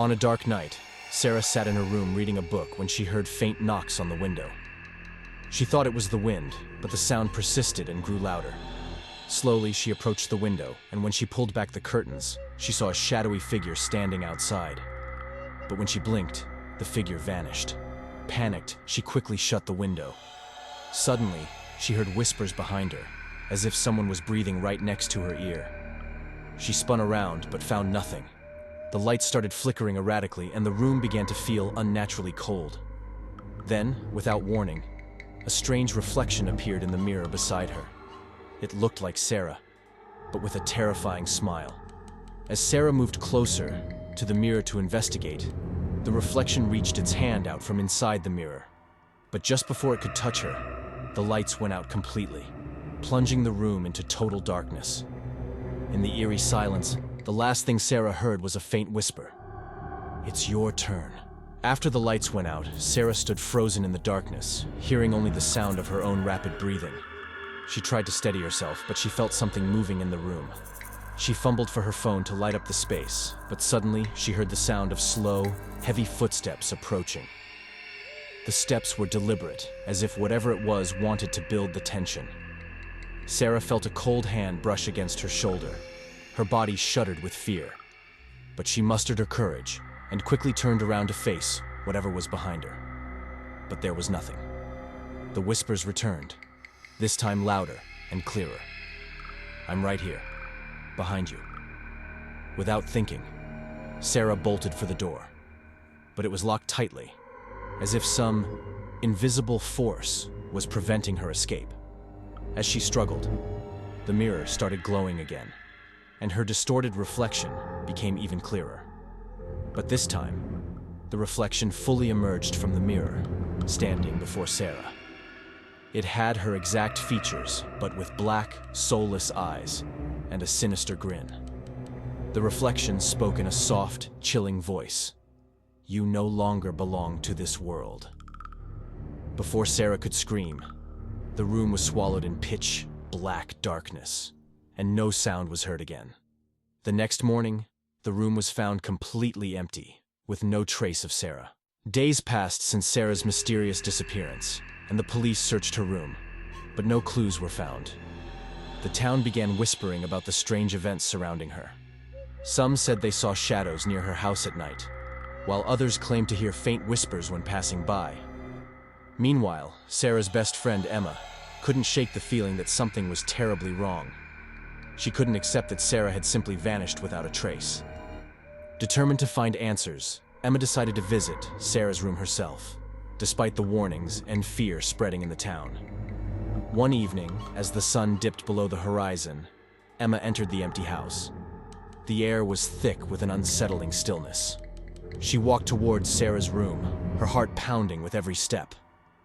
On a dark night, Sarah sat in her room reading a book when she heard faint knocks on the window. She thought it was the wind, but the sound persisted and grew louder. Slowly, she approached the window, and when she pulled back the curtains, she saw a shadowy figure standing outside. But when she blinked, the figure vanished. Panicked, she quickly shut the window. Suddenly, she heard whispers behind her, as if someone was breathing right next to her ear. She spun around, but found nothing. The lights started flickering erratically, and the room began to feel unnaturally cold. Then, without warning, a strange reflection appeared in the mirror beside her. It looked like Sarah, but with a terrifying smile. As Sarah moved closer to the mirror to investigate, the reflection reached its hand out from inside the mirror. But just before it could touch her, the lights went out completely, plunging the room into total darkness. In the eerie silence, the last thing Sarah heard was a faint whisper. "It's your turn." After the lights went out, Sarah stood frozen in the darkness, hearing only the sound of her own rapid breathing. She tried to steady herself, but she felt something moving in the room. She fumbled for her phone to light up the space, but suddenly she heard the sound of slow, heavy footsteps approaching. The steps were deliberate, as if whatever it was wanted to build the tension. Sarah felt a cold hand brush against her shoulder. Her body shuddered with fear. But she mustered her courage and quickly turned around to face whatever was behind her. But there was nothing. The whispers returned, this time louder and clearer. "I'm right here, behind you." Without thinking, Sarah bolted for the door. But it was locked tightly, as if some invisible force was preventing her escape. As she struggled, the mirror started glowing again, and her distorted reflection became even clearer. But this time, the reflection fully emerged from the mirror, standing before Sarah. It had her exact features, but with black, soulless eyes and a sinister grin. The reflection spoke in a soft, chilling voice. "You no longer belong to this world." Before Sarah could scream, the room was swallowed in pitch black darkness, and no sound was heard again. The next morning, the room was found completely empty, with no trace of Sarah. Days passed since Sarah's mysterious disappearance, and the police searched her room, but no clues were found. The town began whispering about the strange events surrounding her. Some said they saw shadows near her house at night, while others claimed to hear faint whispers when passing by. Meanwhile, Sarah's best friend, Emma, couldn't shake the feeling that something was terribly wrong. She couldn't accept that Sarah had simply vanished without a trace. Determined to find answers, Emma decided to visit Sarah's room herself, despite the warnings and fear spreading in the town. One evening, as the sun dipped below the horizon, Emma entered the empty house. The air was thick with an unsettling stillness. She walked towards Sarah's room, her heart pounding with every step.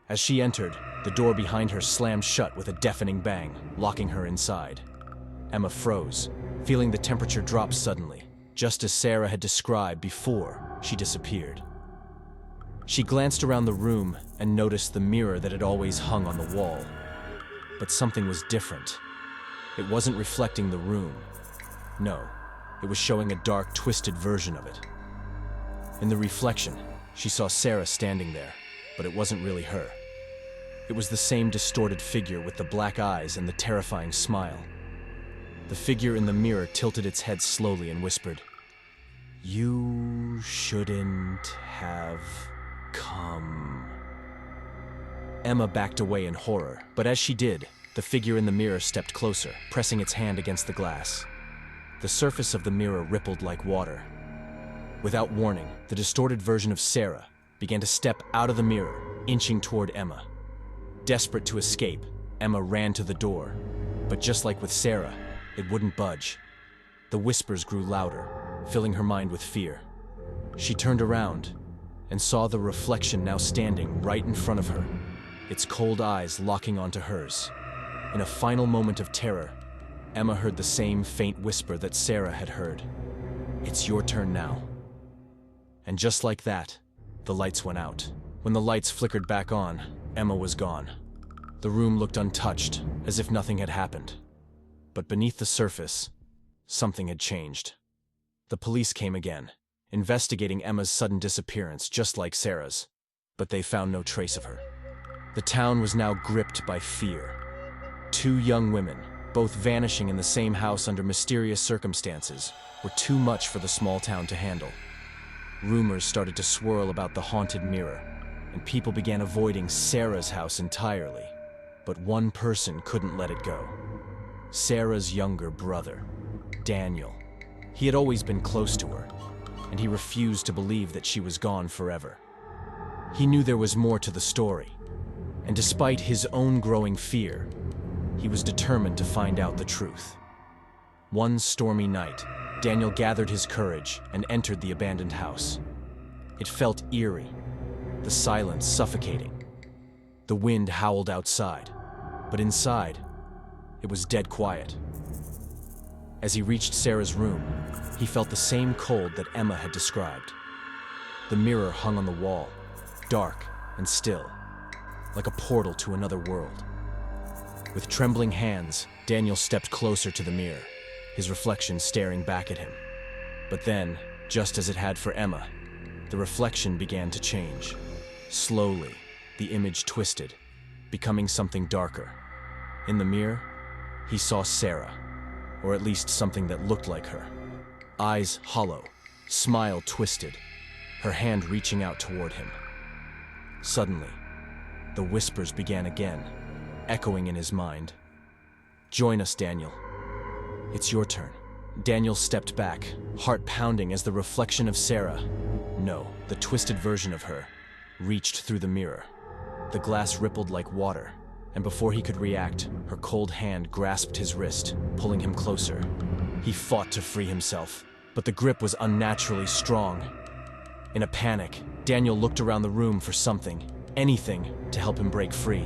As she entered, the door behind her slammed shut with a deafening bang, locking her inside. Emma froze, feeling the temperature drop suddenly, just as Sarah had described before she disappeared. She glanced around the room and noticed the mirror that had always hung on the wall. But something was different. It wasn't reflecting the room. No, it was showing a dark, twisted version of it. In the reflection, she saw Sarah standing there, but it wasn't really her. It was the same distorted figure with the black eyes and the terrifying smile. The figure in the mirror tilted its head slowly and whispered, "You shouldn't have come." Emma backed away in horror, but as she did, the figure in the mirror stepped closer, pressing its hand against the glass. The surface of the mirror rippled like water. Without warning, the distorted version of Sarah began to step out of the mirror, inching toward Emma. Desperate to escape, Emma ran to the door, but just like with Sarah, it wouldn't budge. The whispers grew louder, filling her mind with fear. She turned around and saw the reflection now standing right in front of her, its cold eyes locking onto hers. In a final moment of terror, Emma heard the same faint whisper that Sarah had heard. "It's your turn now." And just like that, the lights went out. When the lights flickered back on, Emma was gone. The room looked untouched, as if nothing had happened. But beneath the surface, something had changed. The police came again, investigating Emma's sudden disappearance just like Sarah's, but they found no trace of her. The town was now gripped by fear. Two young women, both vanishing in the same house under mysterious circumstances, were too much for the small town to handle. Rumors started to swirl about the haunted mirror, and people began avoiding Sarah's house entirely. But one person couldn't let it go. Sarah's younger brother, Daniel. He had always been close to her, and he refused to believe that she was gone forever. He knew there was more to the story, and despite his own growing fear, he was determined to find out the truth. One stormy night, Daniel gathered his courage and entered the abandoned house. It felt eerie, the silence suffocating. The wind howled outside, but inside, it was dead quiet. As he reached Sarah's room, he felt the same cold that Emma had described. The mirror hung on the wall, dark and still, like a portal to another world. With trembling hands, Daniel stepped closer to the mirror, his reflection staring back at him. But then, just as it had for Emma, the reflection began to change. Slowly, the image twisted, becoming something darker. In the mirror, he saw Sarah, or at least something that looked like her. Eyes hollow, smile twisted, her hand reaching out toward him. Suddenly, the whispers began again, echoing in his mind. "Join us, Daniel. It's your turn." Daniel stepped back, heart pounding as the reflection of Sarah, no, the twisted version of her, reached through the mirror. The glass rippled like water, and before he could react, her cold hand grasped his wrist, pulling him closer. He fought to free himself, but the grip was unnaturally strong. In a panic, Daniel looked around the room for something, anything, to help him break free.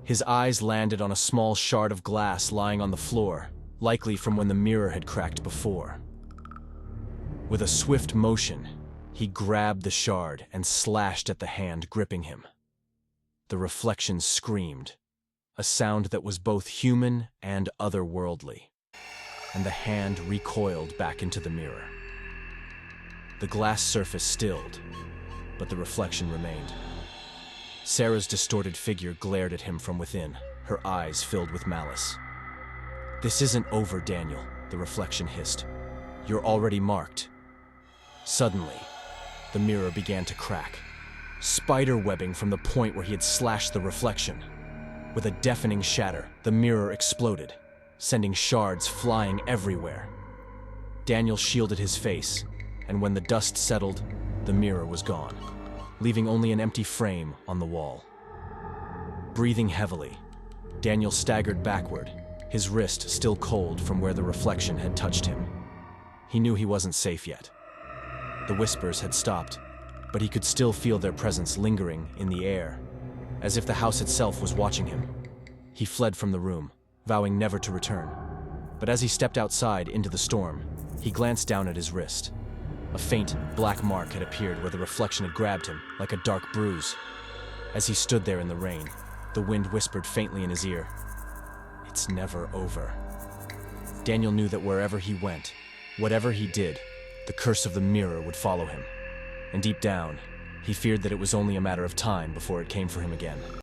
His eyes landed on a small shard of glass lying on the floor, likely from when the mirror had cracked before. With a swift motion, he grabbed the shard and slashed at the hand gripping him. The reflection screamed, a sound that was both human and otherworldly, and the hand recoiled back into the mirror. The glass surface stilled, but the reflection remained. Sarah's distorted figure glared at him from within, her eyes filled with malice. "This isn't over, Daniel," the reflection hissed. "You're already marked." Suddenly, the mirror began to crack, spider webbing from the point where he had slashed the reflection. With a deafening shatter, the mirror exploded, sending shards flying everywhere. Daniel shielded his face, and when the dust settled, the mirror was gone, leaving only an empty frame on the wall. Breathing heavily, Daniel staggered backward, his wrist still cold from where the reflection had touched him. He knew he wasn't safe yet. The whispers had stopped, but he could still feel their presence lingering in the air, as if the house itself was watching him. He fled from the room, vowing never to return. But as he stepped outside into the storm, he glanced down at his wrist. A faint, black mark had appeared where the reflection had grabbed him, like a dark bruise. As he stood there in the rain, the wind whispered faintly in his ear, "It's never over." Daniel knew that wherever he went, whatever he did, the curse of the mirror would follow him. And deep down, he feared that it was only a matter of time before it came for him again.